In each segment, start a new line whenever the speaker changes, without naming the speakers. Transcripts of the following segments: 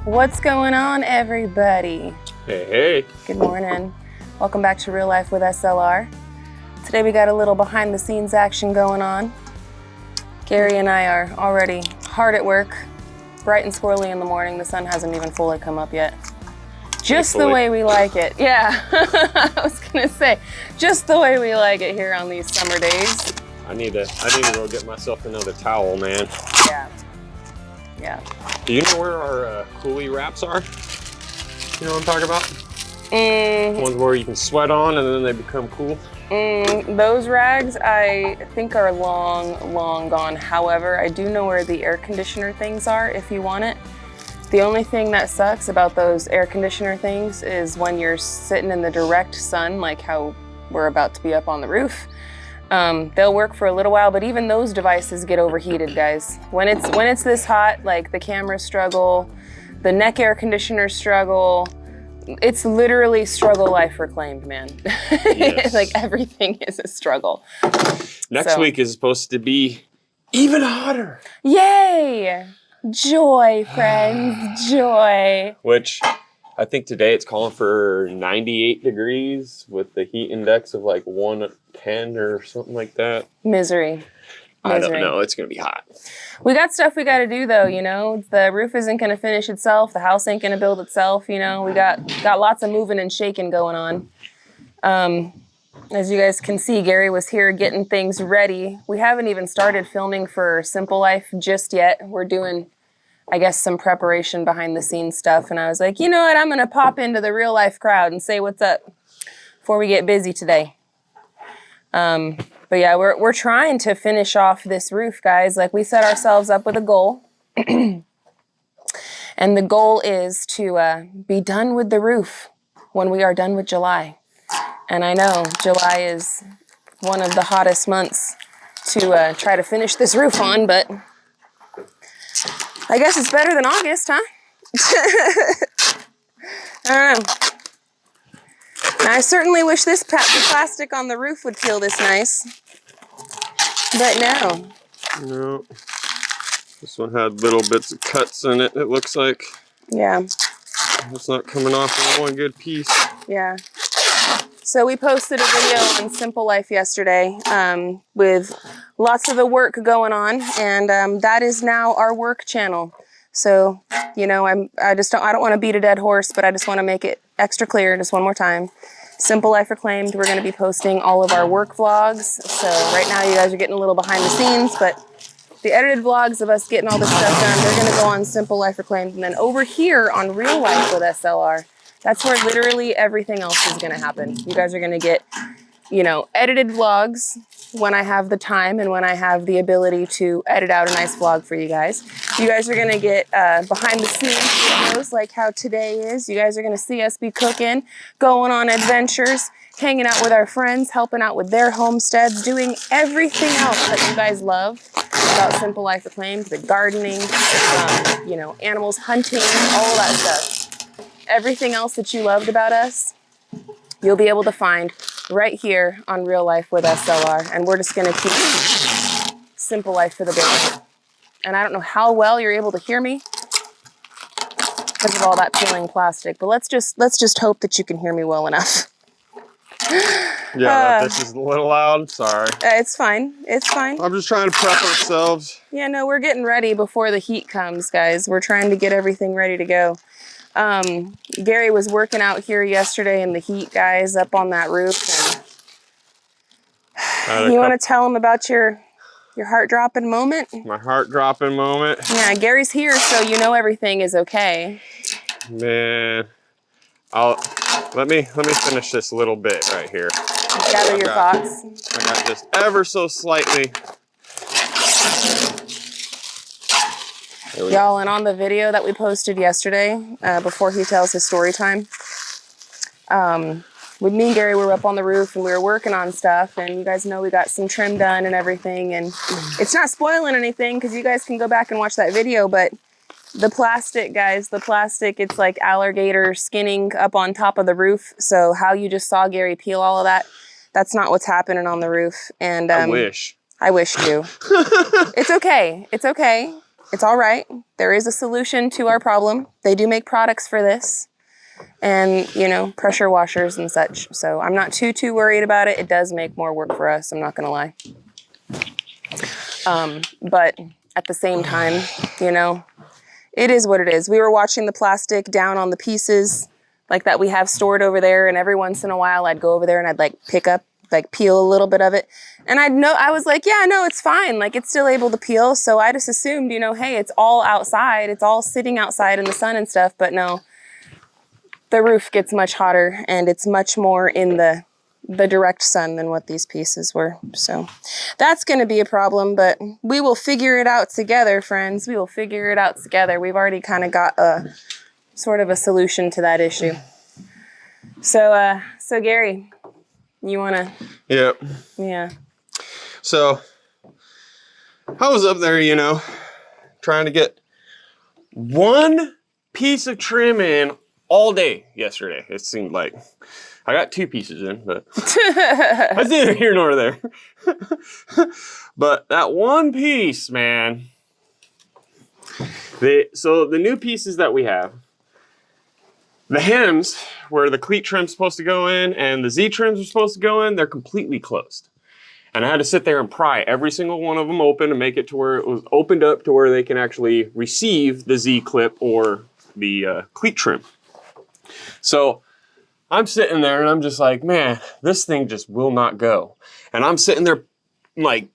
What's going on, everybody?
Hey, hey.
Good morning. Welcome back to Real Life with SLR. Today we got a little behind the scenes action going on. Gary and I are already hard at work, bright and squirrely in the morning. The sun hasn't even fully come up yet. Just the way we like it. Yeah, I was gonna say, just the way we like it here on these summer days.
I need to go get myself another towel, man.
Yeah.
Do you know where our coolie wraps are? You know what I'm talking about? Ones where you can sweat on and then they become cool.
Those rags I think are long gone. However, I do know where the air conditioner things are if you want it. The only thing that sucks about those air conditioner things is when you're sitting in the direct sun, like how we're about to be up on the roof. They'll work for a little while, but even those devices get overheated, guys. When it's this hot, like the cameras struggle, the neck air conditioners struggle. It's literally struggle life reclaimed, man.
Yes.
Like everything is a struggle.
Next week is supposed to be even hotter.
Yay! Joy, friends, joy.
Which I think today it's calling for 98 degrees with the heat index of like 110 or something like that.
Misery.
I don't know. It's going to be hot.
We got stuff we got to do, though, you know. The roof isn't going to finish itself. The house ain't going to build itself, you know. We got lots of moving and shaking going on. As you guys can see, Gary was here getting things ready. We haven't even started filming for Simple Life just yet. We're doing, I guess, some preparation behind the scenes stuff. And I was like, you know what? I'm going to pop into the real life crowd and say what's up before we get busy today. But yeah, we're trying to finish off this roof, guys. Like, we set ourselves up with a goal. And the goal is to be done with the roof when we are done with July. And I know July is one of the hottest months to try to finish this roof on, but I guess it's better than August, huh? I don't know. Now, I certainly wish this plastic on the roof would feel this nice, but no.
No. This one had little bits of cuts in it, it looks like.
Yeah.
It's not coming off in one good piece.
Yeah. So we posted a video on Simple Life yesterday with lots of the work going on, and that is now our work channel. So, you know, I don't want to beat a dead horse, but I just want to make it extra clear just one more time. Simple Life Reclaimed, we're going to be posting all of our work vlogs. So right now you guys are getting a little behind the scenes, but the edited vlogs of us getting all this stuff done, they're going to go on Simple Life Reclaimed. And then over here on Real Life with SLR, that's where literally everything else is going to happen. You guys are going to get, you know, edited vlogs when I have the time and when I have the ability to edit out a nice vlog for you guys. You guys are going to get behind the scenes videos like how today is. You guys are going to see us be cooking, going on adventures, hanging out with our friends, helping out with their homesteads, doing everything else that you guys love about Simple Life Reclaimed, the gardening, you know, animals, hunting, all that stuff. Everything else that you loved about us, you'll be able to find right here on Real Life with SLR. And we're just going to keep Simple Life for the baby. And I don't know how well you're able to hear me because of all that peeling plastic, but let's just hope that you can hear me well enough.
Yeah, this is a little loud. Sorry.
It's fine. It's fine.
I'm just trying to prep ourselves.
Yeah, no, we're getting ready before the heat comes, guys. We're trying to get everything ready to go. Gary was working out here yesterday in the heat, guys, up on that roof. And you want to tell him about your heart-dropping moment?
My heart-dropping moment?
Yeah, Gary's here, so you know everything is okay.
Man, let me finish this little bit right here.
Gather your thoughts.
I got just ever so slightly.
Y'all, and on the video that we posted yesterday, before he tells his story time, with me and Gary, we were up on the roof and we were working on stuff, and you guys know we got some trim done and everything, and it's not spoiling anything because you guys can go back and watch that video, but the plastic, guys, it's like alligator skinning up on top of the roof. So how you just saw Gary peel all of that, that's not what's happening on the roof. And
I wish
too. It's okay. It's okay. It's all right. There is a solution to our problem. They do make products for this and, you know, pressure washers and such. So I'm not too worried about it. It does make more work for us. I'm not going to lie. But at the same time, you know, it is what it is. We were watching the plastic down on the pieces like that we have stored over there. And every once in a while I'd go over there and I'd like pick up, like peel a little bit of it. And I was like, yeah, no, it's fine. Like it's still able to peel. So I just assumed, you know, hey, it's all outside. It's all sitting outside in the sun and stuff. But no, the roof gets much hotter and it's much more in the direct sun than what these pieces were. So that's going to be a problem, but we will figure it out together, friends. We will figure it out together. We've already kind of got a sort of a solution to that issue. So Gary, you want to?
Yeah.
Yeah.
So I was up there, you know, trying to get one piece of trim in all day yesterday. It seemed like I got 2 pieces in, but that's neither here nor there. But that one piece, man. So the new pieces that we have, the hems where the cleat trim's supposed to go in and the Z trims are supposed to go in, they're completely closed. And I had to sit there and pry every single one of them open and make it to where it was opened up to where they can actually receive the Z clip or the cleat trim. So I'm sitting there and I'm just like, man, this thing just will not go. And I'm sitting there like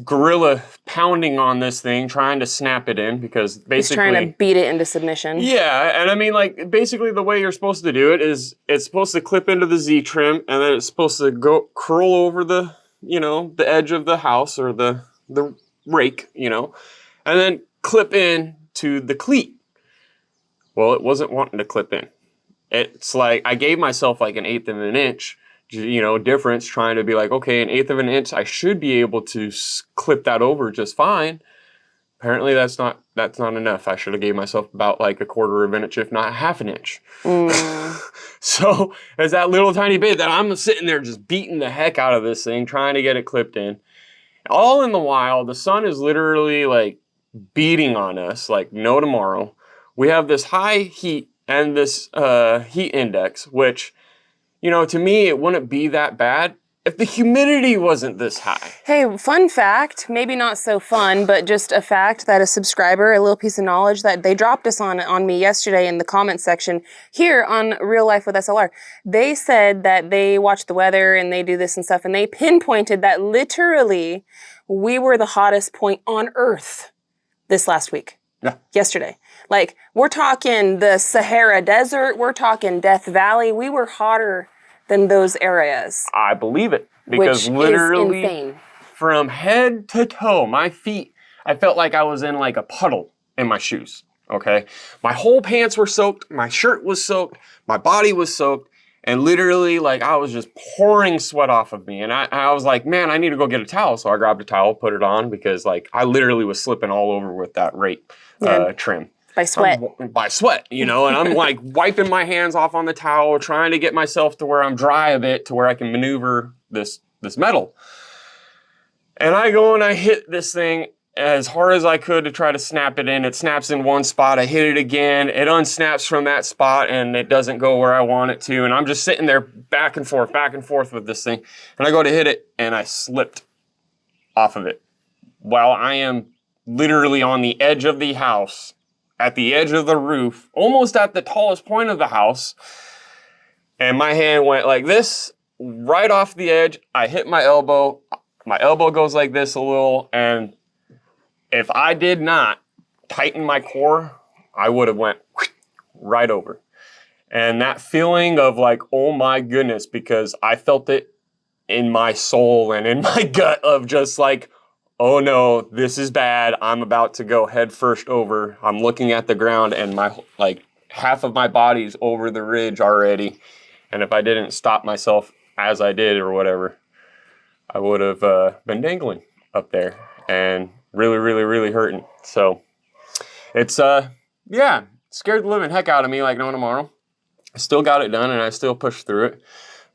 gorilla pounding on this thing, trying to snap it in because basically...
He's trying to beat it into submission.
Yeah, and I mean like basically the way you're supposed to do it is it's supposed to clip into the Z trim and then it's supposed to go curl over the, you know, the edge of the house or the rake, you know, and then clip in to the cleat. Well, it wasn't wanting to clip in. It's like I gave myself like 1/8 of an inch, you know, difference, trying to be like, okay, 1/8 of an inch, I should be able to clip that over just fine. Apparently that's not enough. I should have gave myself about like 1/4 of an inch, if not 1/2 an inch. So there's that little tiny bit that I'm sitting there just beating the heck out of this thing, trying to get it clipped in. All in the while, the sun is literally like beating on us like no tomorrow. We have this high heat and this heat index, which, you know, to me, it wouldn't be that bad if the humidity wasn't this high.
Hey, fun fact, maybe not so fun, but just a fact that a subscriber, a little piece of knowledge that they dropped us on me yesterday in the comment section here on Real Life with SLR. They said that they watch the weather and they do this and stuff, and they pinpointed that literally we were the hottest point on Earth this last week.
Yeah.
Yesterday. Like, we're talking the Sahara Desert, we're talking Death Valley. We were hotter than those areas.
I believe it. Because
which
literally,
is insane.
From head to toe, my feet, I felt like I was in like a puddle in my shoes, okay? My whole pants were soaked, my shirt was soaked, my body was soaked, and literally, like, I was just pouring sweat off of me. And I was like, man, I need to go get a towel. So I grabbed a towel, put it on, because, like, I literally was slipping all over with that rake trim.
By sweat.
By sweat, you know, and I'm, like, wiping my hands off on the towel, trying to get myself to where I'm dry a bit, to where I can maneuver this metal. And I go and I hit this thing as hard as I could to try to snap it in. It snaps in one spot. I hit it again. It unsnaps from that spot and it doesn't go where I want it to. And I'm just sitting there back and forth with this thing. And I go to hit it and I slipped off of it while I am literally on the edge of the house, at the edge of the roof, almost at the tallest point of the house. And my hand went like this, right off the edge. I hit my elbow. My elbow goes like this a little, and if I did not tighten my core, I would have went right over. And that feeling of like, oh my goodness, because I felt it in my soul and in my gut of just like, oh no, this is bad. I'm about to go head first over. I'm looking at the ground and my, like, half of my body's over the ridge already. And if I didn't stop myself as I did or whatever, I would have been dangling up there and really hurting. So it's, yeah, scared the living heck out of me like no tomorrow. I still got it done and I still pushed through it.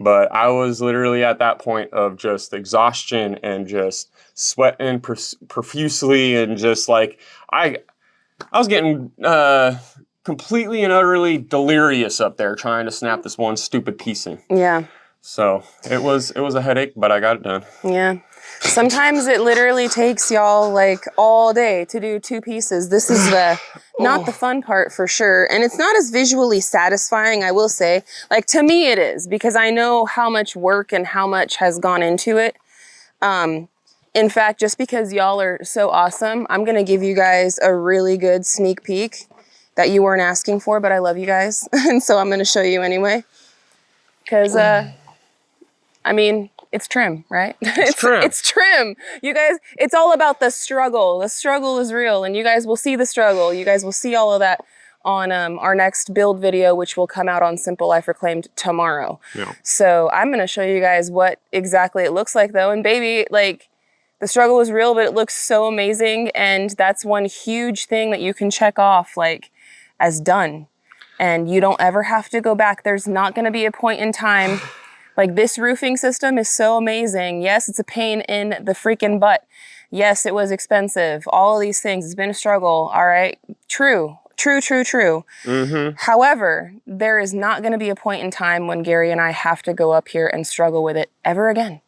But I was literally at that point of just exhaustion and just sweating profusely and just like I was getting completely and utterly delirious up there trying to snap this one stupid piece in.
Yeah.
So it was a headache, but I got it done.
Yeah. Sometimes it literally takes y'all like all day to do 2 pieces. This is not the fun part for sure. And it's not as visually satisfying, I will say. Like to me it is, because I know how much work and how much has gone into it. In fact, just because y'all are so awesome, I'm going to give you guys a really good sneak peek that you weren't asking for, but I love you guys. And so I'm going to show you anyway. Because, I mean, it's trim, right? It's
trim.
It's trim. You guys, it's all about the struggle. The struggle is real, and you guys will see the struggle. You guys will see all of that on our next build video, which will come out on Simple Life Reclaimed tomorrow.
Yeah.
So I'm going to show you guys what exactly it looks like, though. And baby, like, the struggle is real, but it looks so amazing. And that's one huge thing that you can check off, like, as done. And you don't ever have to go back. There's not going to be a point in time. Like, this roofing system is so amazing. Yes, it's a pain in the freaking butt. Yes, it was expensive. All of these things. It's been a struggle. All right. True. Mm-hmm. However, there is not going to be a point in time when Gary and I have to go up here and struggle with it ever again.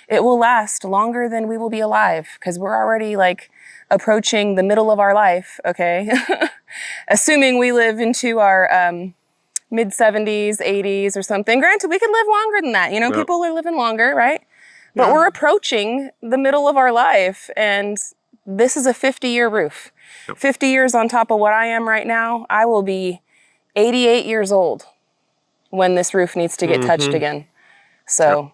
It will last longer than we will be alive, because we're already like approaching the middle of our life. Okay. Assuming we live into our, mid-70s, 80s or something. Granted, we could live longer than that. You know,
Yep.
People are living longer, right? But
Yeah.
we're approaching the middle of our life, and this is a 50-year roof.
Yep.
50 years on top of what I am right now. I will be 88 years old when this roof needs to get touched again. So
Yep.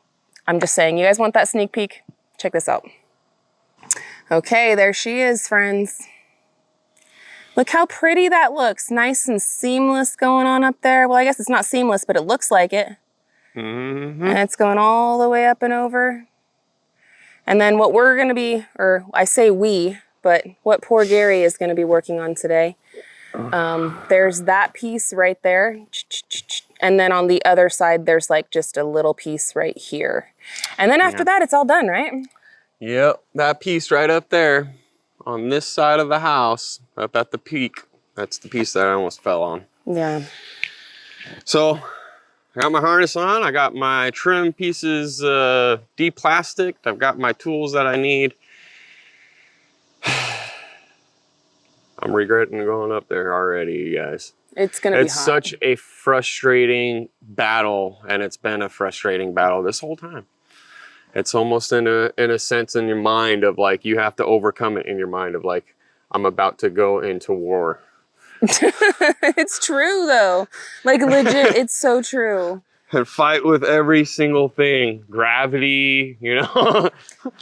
I'm just saying, you guys want that sneak peek? Check this out. Okay, there she is, friends. Look how pretty that looks. Nice and seamless going on up there. Well, I guess it's not seamless, but it looks like it.
Mm-hmm.
And it's going all the way up and over. And then what we're going to be, or I say we, but what poor Gary is going to be working on today. There's that piece right there. And then on the other side, there's like just a little piece right here. And then after that, it's all done, right?
Yep, that piece right up there on this side of the house, up at the peak, that's the piece that I almost fell on.
Yeah.
So I got my harness on, I got my trim pieces de-plasticed, I've got my tools that I need. I'm regretting going up there already, you guys.
It's going to be hot.
It's such a frustrating battle, and it's been a frustrating battle this whole time. It's almost in a sense in your mind of like, you have to overcome it in your mind of like, I'm about to go into war.
It's true though. Like legit, it's so true.
And fight with every single thing. Gravity, you know,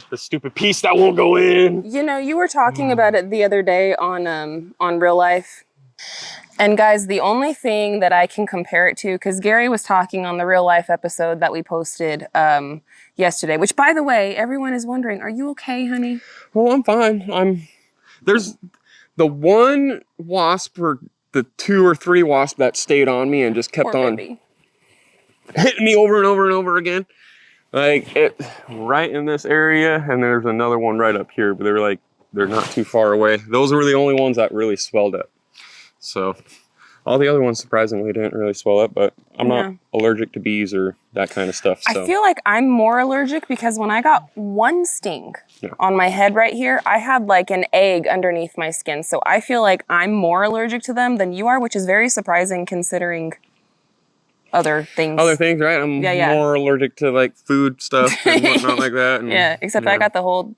the stupid piece that won't go in.
You know, you were talking about it the other day on Real Life. And guys, the only thing that I can compare it to, because Gary was talking on the Real Life episode that we posted yesterday, which by the way, everyone is wondering, are you okay, honey?
Well, I'm fine. There's the one wasp or the 2 or 3 wasps that stayed on me and just kept
Poor
on
baby.
hitting me over and over and over again. Like it right in this area, and there's another one right up here, but they're not too far away. Those were the only ones that really swelled up. So all the other ones surprisingly didn't really swell up, but I'm not allergic to bees or that kind of stuff. So.
I feel like I'm more allergic because when I got one sting on my head right here, I had like an egg underneath my skin. So I feel like I'm more allergic to them than you are, which is very surprising considering other things.
Other things, right? I'm more allergic to like food stuff and whatnot like that. And,
except I got the whole,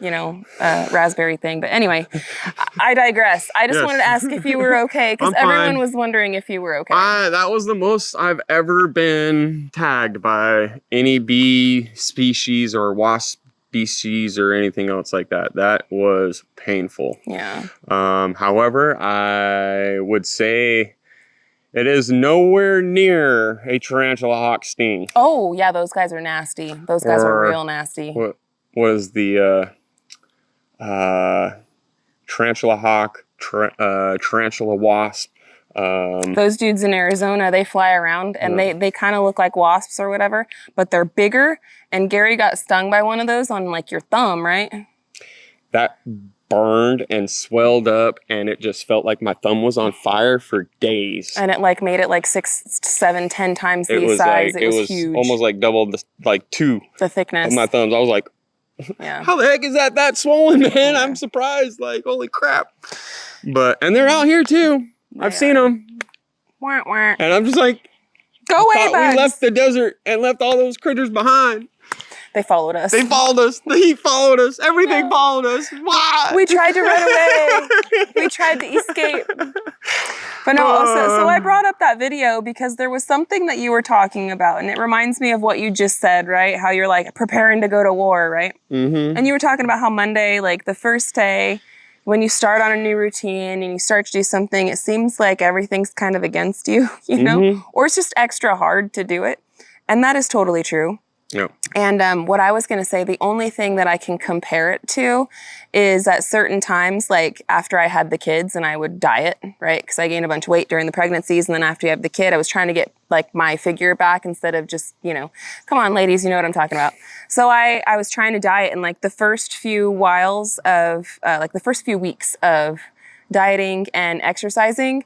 raspberry thing. But anyway, I digress. I just wanted to ask if you were okay, because everyone was wondering if you were okay.
That was the most I've ever been tagged by any bee species or wasp species or anything else like that. That was painful.
Yeah.
However, I would say it is nowhere near a tarantula hawk sting.
Oh, yeah, those guys are nasty. Those guys are real nasty.
What was the tarantula hawk, tarantula wasp,
Those dudes in Arizona, they fly around and they kind of look like wasps or whatever, but they're bigger. And Gary got stung by one of those on like your thumb, right?
That burned and swelled up, and it just felt like my thumb was on fire for days.
And it like made it like 6, 7, 10 times the size.
Like,
it was huge.
Almost like double the
thickness
of my thumbs. I was like,
yeah.
How the heck is that swollen, man? Yeah. I'm surprised. Like, holy crap. And they're out here too. I've seen them.
Wah, wah.
And I'm just like,
go away, bugs.
We left the desert and left all those critters behind.
They followed us.
They followed us. The heat followed us. Everything followed us. Why?
We tried to run away. We tried to escape. But no, so I brought up that video because there was something that you were talking about, and it reminds me of what you just said, right? How you're like preparing to go to war, right? Mm-hmm. And you were talking about how Monday, like the first day, when you start on a new routine and you start to do something, it seems like everything's kind of against you, you know? Or it's just extra hard to do it. And that is totally true.
Yeah.
And what I was going to say, the only thing that I can compare it to is at certain times, like after I had the kids and I would diet, right? Because I gained a bunch of weight during the pregnancies. And then after you have the kid, I was trying to get like my figure back instead of just, you know, come on, ladies, you know what I'm talking about. So I was trying to diet, and like the first few weeks of dieting and exercising,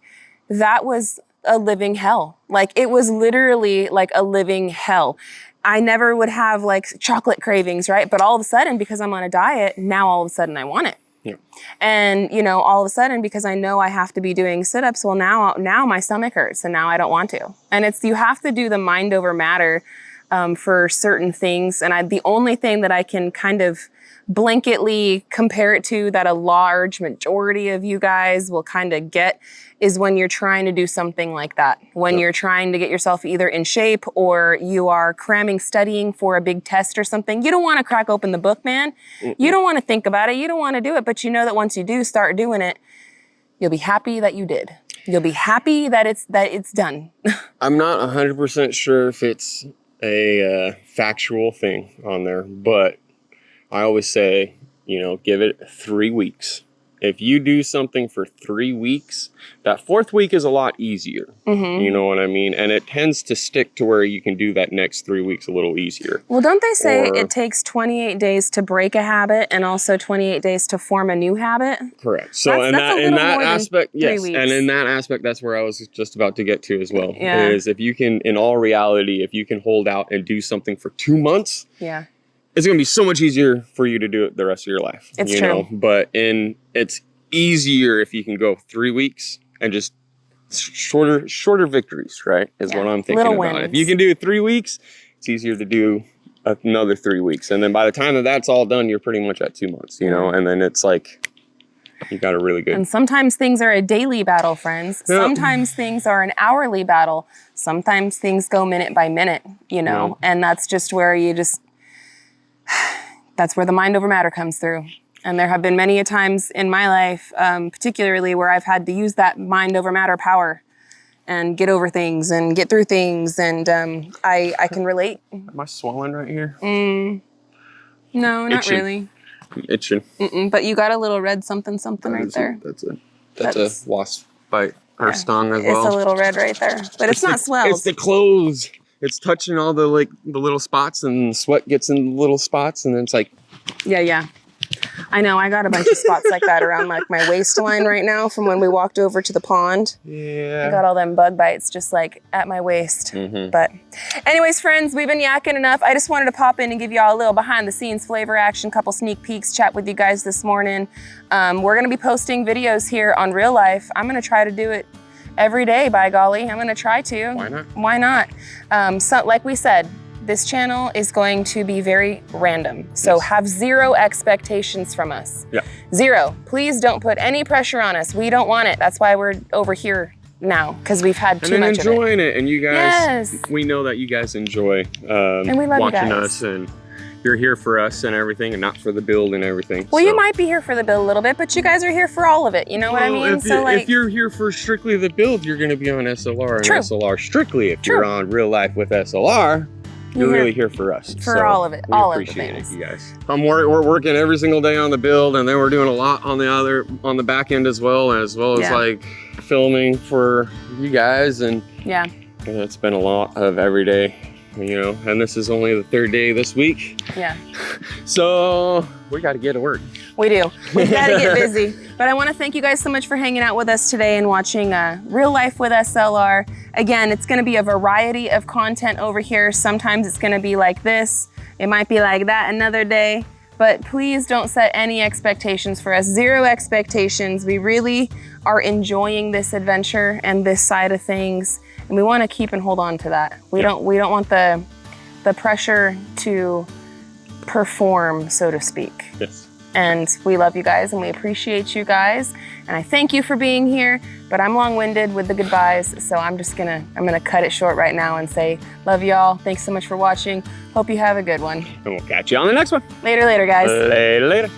that was a living hell. Like it was literally like a living hell. I never would have like chocolate cravings, right? But all of a sudden, because I'm on a diet, now all of a sudden I want it.
Yeah.
And, you know, all of a sudden, because I know I have to be doing sit-ups, well, now my stomach hurts and now I don't want to. And you have to do the mind over matter for certain things. And the only thing that I can kind of blanketly compare it to that a large majority of you guys will kind of get is when you're trying to do something like that. When you're trying to get yourself either in shape or you are cramming studying for a big test or something. You don't want to crack open the book, man. You don't want to think about it. You don't want to do it. But you know that once you do start doing it, you'll be happy that you did. You'll be happy that it's done.
I'm not 100% sure if it's a factual thing on there, but I always say, you know, give it 3 weeks. If you do something for 3 weeks, that 4th week is a lot easier. Mm-hmm. You know what I mean? And it tends to stick to where you can do that next 3 weeks a little easier.
Well, don't they say it takes 28 days to break a habit and also 28 days to form a new habit?
Correct. So in that aspect, yes. And in that aspect, that's where I was just about to get to as well.
Yeah.
Is if you can, in all reality, if you can hold out and do something for 2 months.
Yeah.
It's going to be so much easier for you to do it the rest of your life.
It's true.
But it's easier if you can go 3 weeks and just shorter victories, right? Is what I'm thinking
little
about.
wins.
If you can do 3 weeks, it's easier to do another 3 weeks. And then by the time that's all done, you're pretty much at 2 months, you know? And then it's like, you got a really good.
And sometimes things are a daily battle, friends. Yep. Sometimes things are an hourly battle. Sometimes things go minute by minute, you know? Yeah. And that's just where that's where the mind over matter comes through. And there have been many a times in my life, particularly where I've had to use that mind over matter power and get over things and get through things. And I can relate.
Am I swollen right here?
No, not really.
Itching.
But you got a little red something right there.
That's a wasp bite or stung as well.
It's a little red right there. But it's not swelled.
It's the clothes. It's touching all the little spots, and sweat gets in the little spots, and then it's like.
Yeah. I know. I got a bunch of spots like that around like my waistline right now from when we walked over to the pond.
Yeah.
I got all them bug bites just like at my waist. Mm-hmm. But anyways, friends, we've been yakking enough. I just wanted to pop in and give y'all a little behind the scenes flavor action, couple sneak peeks, chat with you guys this morning. We're going to be posting videos here on Real Life. I'm going to try to do it every day, by golly. I'm going to try to.
Why not?
So like we said, this channel is going to be very random. So have zero expectations from us.
Yeah.
Zero. Please don't put any pressure on us. We don't want it. That's why we're over here now, because we've had too much of it.
And enjoying it. And you guys, we know that you guys enjoy
and we love
watching
you guys.
us, and you're here for us and everything, and not for the build and everything.
Well, you might be here for the build a little bit, but you guys are here for all of it. You know what I mean?
If you're here for strictly the build, you're going to be on SLR and SLR strictly. If you're on Real Life with SLR, You're really here for us.
For all of it, all of the things.
You guys. We're working every single day on the build, and then we're doing a lot on the back end as well as like filming for you guys, and it's been a lot of every day, you know, and this is only the 3rd day this week. Yeah. So we got to get to work.
We do. We've got to get busy. But I want to thank you guys so much for hanging out with us today and watching Real Life with SLR. Again, it's going to be a variety of content over here. Sometimes it's going to be like this. It might be like that another day. But please don't set any expectations for us. 0 expectations. We really are enjoying this adventure and this side of things, and we want to keep and hold on to that. We don't want the pressure to perform, so to speak.
Yes.
And we love you guys and we appreciate you guys. And I thank you for being here, but I'm long-winded with the goodbyes. So I'm gonna cut it short right now and say, love y'all. Thanks so much for watching. Hope you have a good one.
And we'll catch you on the next one.
Later, guys.
Later.